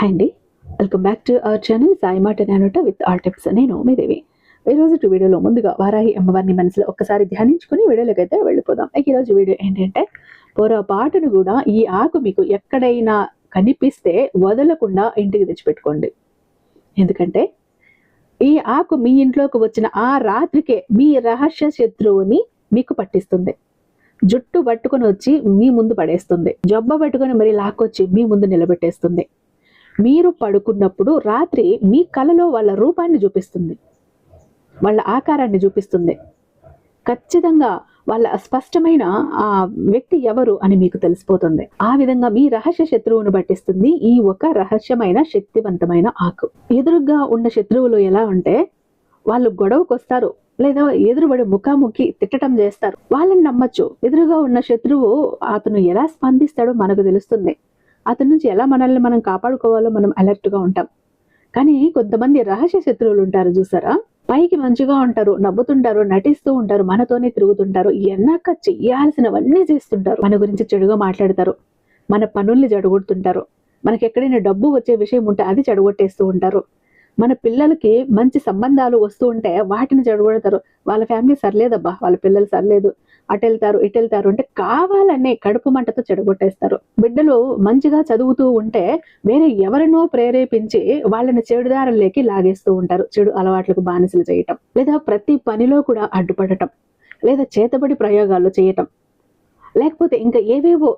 Hi అండి, welcome back to our channel Sai మాట నానోట with all tips. నేను మీ దేవి. ఈరోజు వీడియోలో ముందుగా వారాహి అమ్మవారిని మనసులో ఒక్కసారి ధ్యానించుకుని వీడియోలోకి అయితే వెళ్ళిపోదాం. ఈరోజు వీడియో ఏంటంటే, పొరపాటును కూడా ఈ ఆకు మీకు ఎక్కడైనా కనిపిస్తే వదలకుండా ఇంటికి తెచ్చిపెట్టుకోండి. ఎందుకంటే ఈ ఆకు మీ ఇంట్లోకి వచ్చిన ఆ రాత్రికే మీ రహస్య శత్రువుని మీకు పట్టిస్తుంది. జుట్టు పట్టుకొని వచ్చి మీ ముందు పడేస్తుంది. జబ్బ పట్టుకొని మరి లాక్కొచ్చి మీ ముందు నిలబెట్టేస్తుంది. మీరు పడుకున్నప్పుడు రాత్రి మీ కలలో వాళ్ళ రూపాన్ని చూపిస్తుంది, వాళ్ళ ఆకారాన్ని చూపిస్తుంది. ఖచ్చితంగా వాళ్ళ స్పష్టమైన ఆ వ్యక్తి ఎవరు అని మీకు తెలిసిపోతుంది. ఆ విధంగా మీ రహస్య శత్రువును పట్టిస్తుంది ఈ ఒక రహస్యమైన శక్తివంతమైన ఆకు. ఎదురుగా ఉన్న శత్రువులు ఎలా ఉంటే, వాళ్ళు గొడవకు వస్తారు, లేదా ఎదురుబడి ముఖాముఖి తిట్టడం చేస్తారు. వాళ్ళని నమ్మచ్చు. ఎదురుగా ఉన్న శత్రువు అతను ఎలా స్పందిస్తాడో మనకు తెలుస్తుంది. అతని నుంచి ఎలా మనల్ని మనం కాపాడుకోవాలో మనం అలర్ట్ గా ఉంటాం. కానీ కొంతమంది రహస్య శత్రువులు ఉంటారు చూసారా, పైకి మంచిగా ఉంటారు, నవ్వుతుంటారు, నటిస్తూ ఉంటారు, మనతోనే తిరుగుతుంటారు, ఎన్నక చెయ్యాల్సినవన్నీ చేస్తుంటారు. మన గురించి చెడుగా మాట్లాడతారు, మన పనుల్ని చెడగొడుతుంటారు, మనకి ఎక్కడైనా డబ్బు వచ్చే విషయం ఉంటే అది చెడగొట్టేస్తూ ఉంటారు. మన పిల్లలకి మంచి సంబంధాలు వస్తూ ఉంటే వాటిని చెడగొడతారు. వాళ్ళ ఫ్యామిలీ సర్లేదబ్బా, వాళ్ళ పిల్లలు సర్లేదు, అటు వెళ్తారు ఇటు వెళ్తారు అంటే కావాలనే కడుపు మంటతో చెడగొట్టేస్తారు. బిడ్డలు మంచిగా చదువుతూ ఉంటే వేరే ఎవరినో ప్రేరేపించి వాళ్ళని చెడుదారుల్లోకి లాగేస్తూ ఉంటారు. చెడు అలవాట్లకు బానిసలు చేయటం, లేదా ప్రతి పనిలో కూడా అడ్డుపడటం, లేదా చేతబడి ప్రయోగాలు చేయటం, లేకపోతే ఇంకా ఏవేవో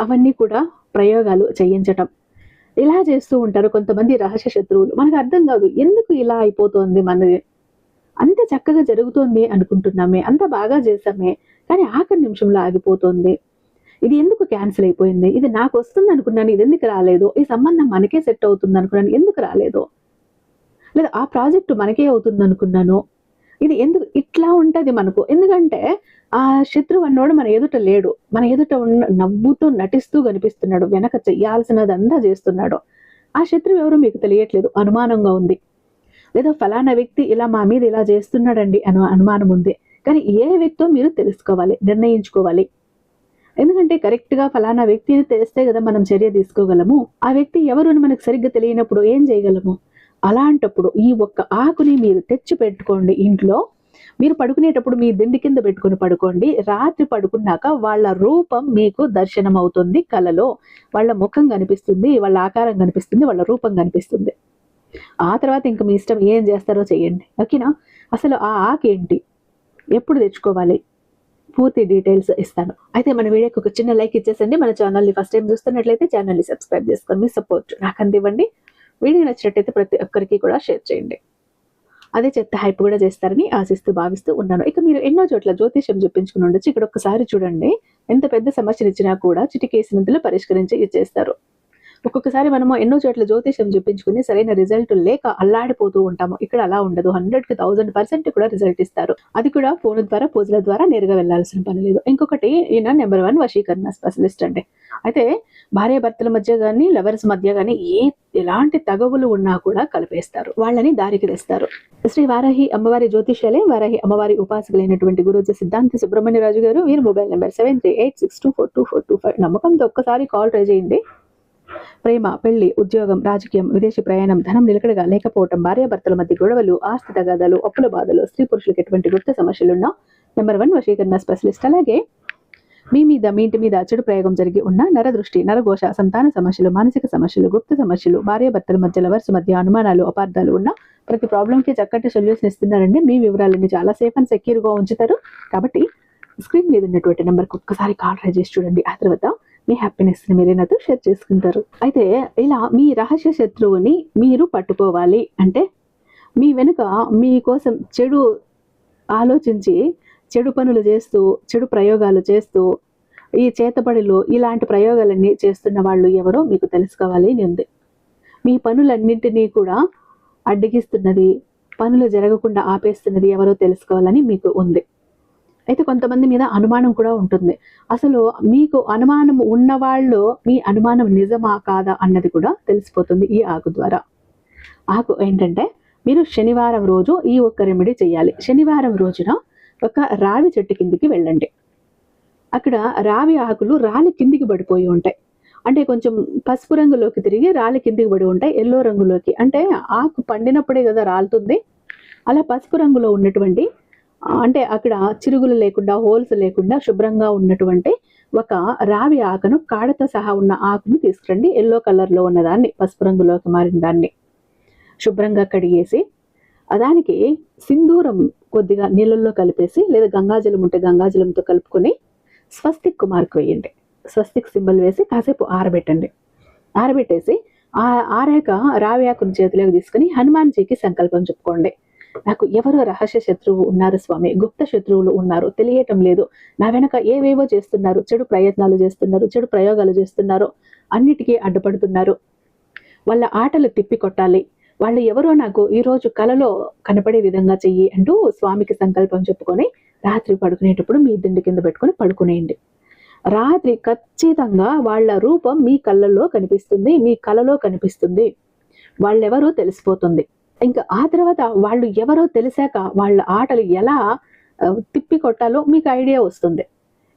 అవన్నీ కూడా ప్రయోగాలు చేయించటం, ఇలా చేస్తూ ఉంటారు కొంతమంది రహస్య శత్రువులు. మనకు అర్థం కాదు ఎందుకు ఇలా అయిపోతుంది, మనది అంత చక్కగా జరుగుతోంది అనుకుంటున్నామే, అంత బాగా చేసామే, కానీ ఆఖరి నిమిషంలో ఆగిపోతుంది. ఇది ఎందుకు క్యాన్సిల్ అయిపోయింది, ఇది నాకు వస్తుంది అనుకున్నాను, ఇది ఎందుకు రాలేదు, ఈ సంబంధం మనకే సెట్ అవుతుంది అనుకున్నాను, ఎందుకు రాలేదు, లేదా ఆ ప్రాజెక్టు మనకే అవుతుంది అనుకున్నాను, ఇది ఎందుకు ఇట్లా ఉంటది మనకు. ఎందుకంటే ఆ శత్రువు అన్నోడు మన ఎదుట లేడు, మన ఎదుట ఉన్న నవ్వుతూ నటిస్తూ కనిపిస్తున్నాడు, వెనక చెయ్యాల్సినదంతా చేస్తున్నాడు. ఆ శత్రువు ఎవరో మీకు తెలియట్లేదు, అనుమానంగా ఉంది. లేదా ఫలానా వ్యక్తి ఇలా మా మీద ఇలా చేస్తున్నాడండి అనుమానం ఉంది. కానీ ఏ వ్యక్తో మీరు తెలుసుకోవాలి, నిర్ణయించుకోవాలి. ఎందుకంటే కరెక్ట్ గా ఫలానా వ్యక్తిని తెలిస్తే కదా మనం చర్య తీసుకోగలము. ఆ వ్యక్తి ఎవరు అని మనకు సరిగ్గా తెలియనప్పుడు ఏం చేయగలము. అలాంటప్పుడు ఈ ఒక్క ఆకుని మీరు తెచ్చి పెట్టుకోండి ఇంట్లో. మీరు పడుకునేటప్పుడు మీ దిండి కింద పెట్టుకుని పడుకోండి. రాత్రి పడుకున్నాక వాళ్ళ రూపం మీకు దర్శనం అవుతుంది. కలలో వాళ్ళ ముఖం కనిపిస్తుంది, వాళ్ళ ఆకారం కనిపిస్తుంది, వాళ్ళ రూపం కనిపిస్తుంది. ఆ తర్వాత ఇంకా మీ ఇష్టం, ఏం చేస్తారో చెయ్యండి. ఓకేనా? అసలు ఆ ఆకు ఏంటి, ఎప్పుడు తెచ్చుకోవాలి, పూర్తి డీటెయిల్స్ ఇస్తాను. అయితే మన వీడియోకి ఒక చిన్న లైక్ ఇచ్చేసండి. మన ఛానల్ని ఫస్ట్ టైం చూస్తున్నట్లయితే ఛానల్ని సబ్స్క్రైబ్ చేసుకొని మీ సపోర్ట్ నాకు అందివ్వండి. వీడియో నచ్చినట్టయితే ప్రతి ఒక్కరికి కూడా షేర్ చేయండి. అదే చెత్త హైప్ కూడా చేస్తారని ఆశిస్తూ భావిస్తూ ఉన్నాను. ఇక మీరు ఎన్నో చోట్ల జ్యోతిష్యం చెప్పించుకుని ఉండొచ్చు. ఇక్కడ ఒక్కసారి చూడండి, ఎంత పెద్ద సమస్యను ఇచ్చినా కూడా చిటికేసినంతలో పరిష్కరించి ఇచ్చేస్తారు. ఒక్కొక్కసారి మనము ఎన్నో చోట్ల జ్యోతిష్యం చెప్పించుకుని సరైన రిజల్ట్ లేక అల్లాడిపోతూ ఉంటాము. ఇక్కడ అలా ఉండదు, 100కి 1000% కూడా రిజల్ట్ ఇస్తారు. అది కూడా ఫోన్ ద్వారా, పూజల ద్వారా నేరుగా వెళ్లాల్సిన పని లేదు. ఇంకొకటి, ఈయన నెంబర్ 1 వశీకరణ స్పెషలిస్ట్ అండి. అయితే భార్య భర్తల మధ్య కానీ, లవర్స్ మధ్య కానీ ఎలాంటి తగవులు ఉన్నా కూడా కలిపేస్తారు, వాళ్ళని దారికి తెస్తారు. శ్రీ వారాహి అమ్మవారి జ్యోతిష్యాలయం, వారాహి అమ్మవారి ఉపాసకులైనటువంటి గురూజీ సిద్ధాంతి సుబ్రహ్మణ్యరాజు గారు. వీరి మొబైల్ నెంబర్ 7338624225. నమ్మకంతో ఒక్కసారి కాల్ ట్రై చేయండి. ప్రేమ, పెళ్లి, ఉద్యోగం, రాజకీయం, విదేశీ ప్రయాణం, ధనం నిలకడగా లేకపోవటం, భార్యాభర్తల మధ్య గొడవలు, ఆస్తి తగాదాలు, అప్పుల బాధలు, స్త్రీ పురుషులకు ఎటువంటి గుప్త సమస్యలున్నా నెంబర్ 1 వశీకరణ స్పెషలిస్ట్. అలాగే మీ ఇంటి మీద చెడు ప్రయోగం జరిగి ఉన్న నరదృష్టి, నరఘోష, సంతాన సమస్యలు, మానసిక సమస్యలు, గుప్త సమస్యలు, భార్యాభర్తల మధ్య, లవర్స్ మధ్య అనుమానాలు, అపార్థాలు ఉన్న ప్రతి ప్రాబ్లంకి చక్కటి సొల్యూషన్ ఇస్తున్నారండి. మీ వివరాలన్నీ చాలా సేఫ్ అండ్ సెక్యూర్ గా ఉంచుతారు. కాబట్టి స్క్రీన్ మీద ఉన్నటువంటి నెంబర్కి ఒక్కసారి కాల్ ట్రై చేసి చూడండి. ఆ తర్వాత మీ హ్యాపీనెస్ ని మీరే నాతో షేర్ చేసుకుంటారు. అయితే ఇలా మీ రహస్య శత్రువుని మీరు పట్టుకోవాలి అంటే, మీ వెనుక మీకోసం చెడు ఆలోచించి చెడు పనులు చేస్తూ, చెడు ప్రయోగాలు చేస్తూ, ఈ చేతబడిలో ఇలాంటి ప్రయోగాలన్నీ చేస్తున్న వాళ్ళు ఎవరో మీకు తెలుసుకోవాలి అని ఉంది. మీ పనులన్నింటినీ కూడా అడ్డగిస్తున్నది, పనులు జరగకుండా ఆపేస్తున్నది ఎవరో తెలుసుకోవాలని మీకు ఉంది. అయితే కొంతమంది మీద అనుమానం కూడా ఉంటుంది. అసలు మీకు అనుమానం ఉన్నవాళ్ళు మీ అనుమానం నిజమా కాదా అన్నది కూడా తెలిసిపోతుంది ఈ ఆకు ద్వారా. ఆకు ఏంటంటే, మీరు శనివారం రోజు ఈ ఒక్క రెమెడీ చేయాలి. శనివారం రోజున ఒక రావి చెట్టు కిందికి వెళ్ళండి. అక్కడ రావి ఆకులు రాలి కిందికి పడిపోయి ఉంటాయి. అంటే కొంచెం పసుపు రంగులోకి తిరిగి రాలి కిందికి పడి ఉంటాయి, ఎల్లో రంగులోకి. అంటే ఆకు పండినప్పుడే కదా రాలుతుంది. అలా పసుపు రంగులో ఉన్నటువంటి అంటే అక్కడ చిరుగులు లేకుండా, హోల్స్ లేకుండా శుభ్రంగా ఉన్నటువంటి ఒక రావి ఆకును, కాడతో సహా ఉన్న ఆకును తీసుకురండి. ఎల్లో కలర్లో ఉన్నదాన్ని, పసుపు రంగులోకి మారిన దాన్ని శుభ్రంగా కడిగేసి దానికి సింధూరం కొద్దిగా నీళ్ళల్లో కలిపేసి, లేదా గంగాజలం ఉంటే గంగాజలంతో కలుపుకొని స్వస్తిక్ మార్క్ వేయండి. స్వస్తిక్ సింబల్ వేసి కాసేపు ఆరబెట్టండి. ఆరబెట్టేసి ఆరాక రావి ఆకును చేతిలోకి తీసుకుని హనుమాన్జీకి సంకల్పం చెప్పుకోండి. నాకు ఎవరో రహస్య శత్రువు ఉన్నారు స్వామి, గుప్త శత్రువులు ఉన్నారు, తెలియటం లేదు, నా వెనక ఏవేవో చేస్తున్నారు, చెడు ప్రయత్నాలు చేస్తున్నారు, చెడు ప్రయోగాలు చేస్తున్నారు, అన్నిటికీ అడ్డుపడుతున్నారు, వాళ్ళ ఆటలు తిప్పి కొట్టాలి, వాళ్ళు ఎవరో నాకు ఈరోజు కలలో కనపడే విధంగా చెయ్యి అంటూ స్వామికి సంకల్పం చెప్పుకొని రాత్రి పడుకునేటప్పుడు మీ దిండు కింద పెట్టుకొని పడుకునేయండి. రాత్రి ఖచ్చితంగా వాళ్ళ రూపం మీ కళ్ళల్లో కనిపిస్తుంది, మీ కలలో కనిపిస్తుంది, వాళ్ళెవరో తెలిసిపోతుంది. ఇంకా ఆ తర్వాత వాళ్ళు ఎవరో తెలిసాక వాళ్ళ ఆటలు ఎలా తిప్పి కొట్టాలో మీకు ఐడియా వస్తుంది.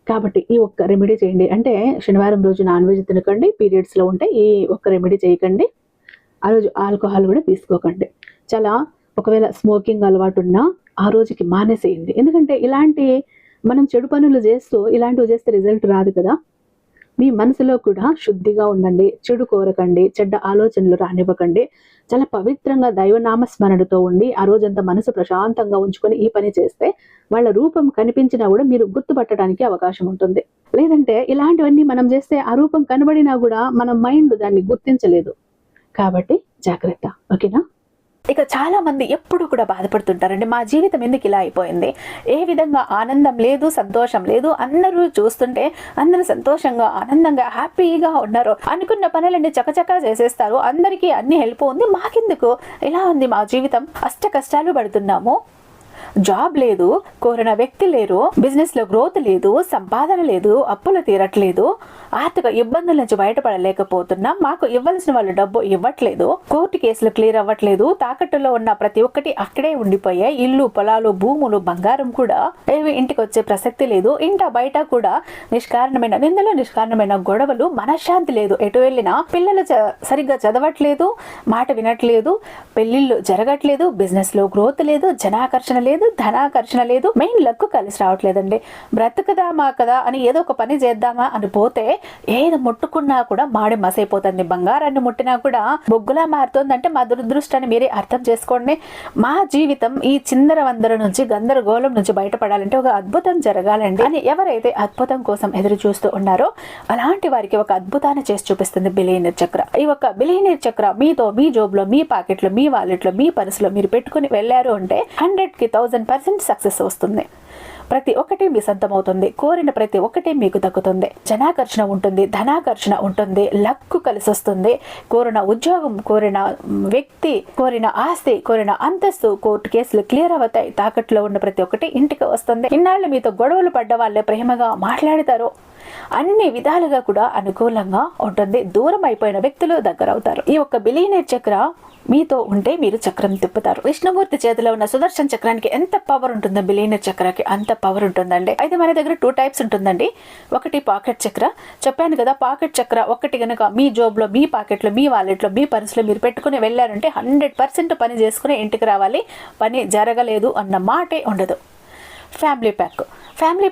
కాబట్టి ఈ ఒక్క రెమెడీ చేయండి. అంటే శనివారం రోజు నాన్ వెజ్ తినకండి, పీరియడ్స్లో ఉంటే ఈ ఒక్క రెమెడీ చేయకండి. ఆ రోజు ఆల్కహాల్ కూడా తీసుకోకండి. చాలా ఒకవేళ స్మోకింగ్ అలవాటు ఉన్నా ఆ రోజుకి మానేసేయండి. ఎందుకంటే ఇలాంటి మనం చెడు పనులు చేస్తూ ఇలాంటివి చేస్తే రిజల్ట్ రాదు కదా. మీ మనసులో కూడా శుద్ధిగా ఉండండి, చెడు కోరకండి, చెడ్డ ఆలోచనలు రానివ్వకండి. చాలా పవిత్రంగా దైవనామ స్మరణతో ఉండి ఆ రోజంతా మనసు ప్రశాంతంగా ఉంచుకొని ఈ పని చేస్తే వాళ్ళ రూపం కనిపించినా కూడా మీరు గుర్తుపట్టడానికి అవకాశం ఉంటుంది. లేదంటే ఇలాంటివన్నీ మనం చేస్తే ఆ రూపం కనబడినా కూడా మన మైండ్ దాన్ని గుర్తించలేదు. కాబట్టి జాగ్రత్త, ఓకేనా. ఇక చాలా మంది ఎప్పుడు కూడా బాధపడుతుంటారండి, మా జీవితం ఎందుకు ఇలా అయిపోయింది, ఏ విధంగా ఆనందం లేదు, సంతోషం లేదు, అందరూ చూస్తుంటే అందరూ సంతోషంగా ఆనందంగా హ్యాపీగా ఉన్నారు, అనుకున్న పనులన్నీ చకచకా చేసేస్తారు, అందరికీ అన్ని హెల్ప్ ఉంది, మాకెందుకు ఇలా ఉంది మా జీవితం, అష్ట కష్టాలు పడుతున్నాము, జాబ్ లేదు, కోరిన వ్యక్తి లేరు, బిజినెస్ లో గ్రోత్ లేదు, సంపాదన లేదు, అప్పులు తీరట్లేదు, ఆర్థిక ఇబ్బందుల నుంచి బయటపడలేకపోతున్నాం, మాకు ఇవ్వాల్సిన వాళ్ళు డబ్బు ఇవ్వట్లేదు, కోర్టు కేసులు క్లియర్ అవ్వట్లేదు, తాకట్టులో ఉన్న ప్రతి ఒక్కటి అక్కడే ఉండిపోయాయి, ఇల్లు, పొలాలు, భూములు, బంగారం కూడా ఏవి ఇంటికి వచ్చే ప్రసక్తి లేదు, ఇంట బయట కూడా నిష్కారణమైన నిందలు, నిష్కారణమైన గొడవలు, మనశ్శాంతి లేదు, ఎటు వెళ్ళినా పిల్లలు సరిగ్గా చదవట్లేదు, మాట వినట్లేదు, పెళ్లిళ్ళు జరగట్లేదు, బిజినెస్ లో గ్రోత్ లేదు, జనాకర్షణ లేదు, ధనాకర్షణ లేదు, మెయిన్ లక్ కలిసి రావట్లేదండి. బ్రతుకుదామా కదా అని ఏదో ఒక పని చేద్దామా అని పోతే ఏది ముట్టుకున్నా కూడా మాడి మసైపోతుంది, బంగారాన్ని ముట్టినా కూడా బొగ్గులా మారుతుందంటే మా దురదృష్టాన్ని మీరే అర్థం చేసుకోండి. మా జీవితం ఈ చిందర వందర నుంచి, గందరగోళం నుంచి బయటపడాలంటే ఒక అద్భుతం జరగాలండి అని ఎవరైతే అద్భుతం కోసం ఎదురు చూస్తూ ఉన్నారో అలాంటి వారికి ఒక అద్భుతాన్ని చేసి చూపిస్తుంది బిలియనీర్ చక్ర. ఈ ఒక బిలియనీర్ చక్ర మీతో, మీ జోబులో, మీ పాకెట్లో, మీ వాలెట్లో, మీ పర్సులో మీరు పెట్టుకుని వెళ్ళారు అంటే 100కి 1000% సక్సెస్ వస్తుంది. ప్రతి ఒక్కటి మీ సొంతమవుతుంది, కోరిన ప్రతి ఒక్కటి మీకు దక్కుతుంది, జనాకర్షణ ఉంటుంది, ధనాకర్షణ ఉంటుంది, లక్కు కలిసి వస్తుంది, కోరిన ఉద్యోగం, కోరిన వ్యక్తి, కోరిన ఆస్తి, కోరిన అంతస్తు, కోర్టు కేసులు క్లియర్ అవుతాయి, తాకట్లో ఉన్న ప్రతి ఒక్కటి ఇంటికి వస్తుంది. ఇన్నాళ్ళు మీతో గొడవలు పడ్డ వాళ్ళే ప్రేమగా మాట్లాడతారు, అన్ని విధాలుగా కూడా అనుకూలంగా ఉంటుంది, దూరం అయిపోయిన వ్యక్తులు దగ్గర అవుతారు. ఈ ఒక్క బిలియనీర్ చక్ర మీతో ఉంటే మీరు చక్రం తిప్పుతారు. విష్ణుమూర్తి చేతిలో ఉన్న సుదర్శన చక్రానికి ఎంత పవర్ ఉంటుందో బిలియనీర్ చక్రానికి అంత పవర్ ఉంటుందండి. అయితే మన దగ్గర 2 టైప్స్ ఉంటుందండి. ఒకటి పాకెట్ చక్ర, చెప్పాను కదా, పాకెట్ చక్ర ఒకటి గనక మీ జోబులో, మీ పాకెట్లో, మీ వాలెట్లో, మీ పర్సులో మీరు పెట్టుకుని వెళ్ళారంటే 100% పని చేసుకుని ఇంటికి రావాలి, పని జరగలేదు అన్న మాటే ఉండదు. ఫ్యామిలీ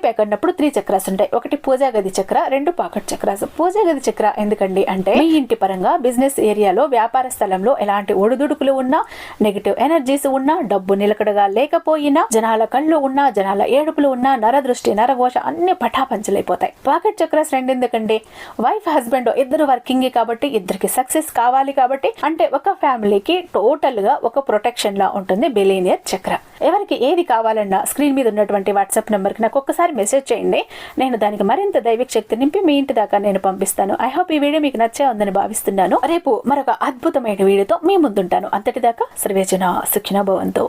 ప్యాక్ అన్నప్పుడు 3 చక్రాస్ ఉంటాయి. ఒకటి పూజా గది చక్ర, 2 పాకెట్ చక్రాస్. పూజా గది చక్ర ఎందుకండి అంటే మీ ఇంటి పరంగా, బిజినెస్ ఏరియాలో, వ్యాపార స్థలంలో ఎలాంటి ఒడిదుడుకులు ఉన్నా, నెగిటివ్ ఎనర్జీస్ ఉన్నా, డబ్బు నిలకడగా లేకపోయినా, జనాల కళ్ళు ఉన్నా, జనాల ఏడుపులు ఉన్నా, నరదృష్టి, నరఘోష అన్ని పటాపంచలైపోతాయి. పాకెట్ చక్రాస్ 2 ఎందుకండి, వైఫ్ హస్బెండ్ ఇద్దరు వర్కింగ్ కాబట్టి, ఇద్దరికి సక్సెస్ కావాలి కాబట్టి, అంటే ఒక ఫ్యామిలీకి టోటల్ గా ఒక ప్రొటెక్షన్ లా ఉంటుంది బిలియనీర్ చక్ర. ఎవరికి ఏది కావాలన్నా స్క్రీన్ మీద ఉన్నటువంటి వాట్సాప్ నెంబర్కి నాకు ఒక్కసారి మెసేజ్ చేయండి, నేను దానికి మరింత దైవిక శక్తి నింపి మీ ఇంటి దాకా నేను పంపిస్తాను. ఐ హోప్ ఈ వీడియో మీకు నచ్చే ఉందని భావిస్తున్నాను. రేపు మరొక అద్భుతమైన వీడియోతో మీ ముందుంటాను. అంతటిదాకా సర్వేజన సుఖినో భవంతు.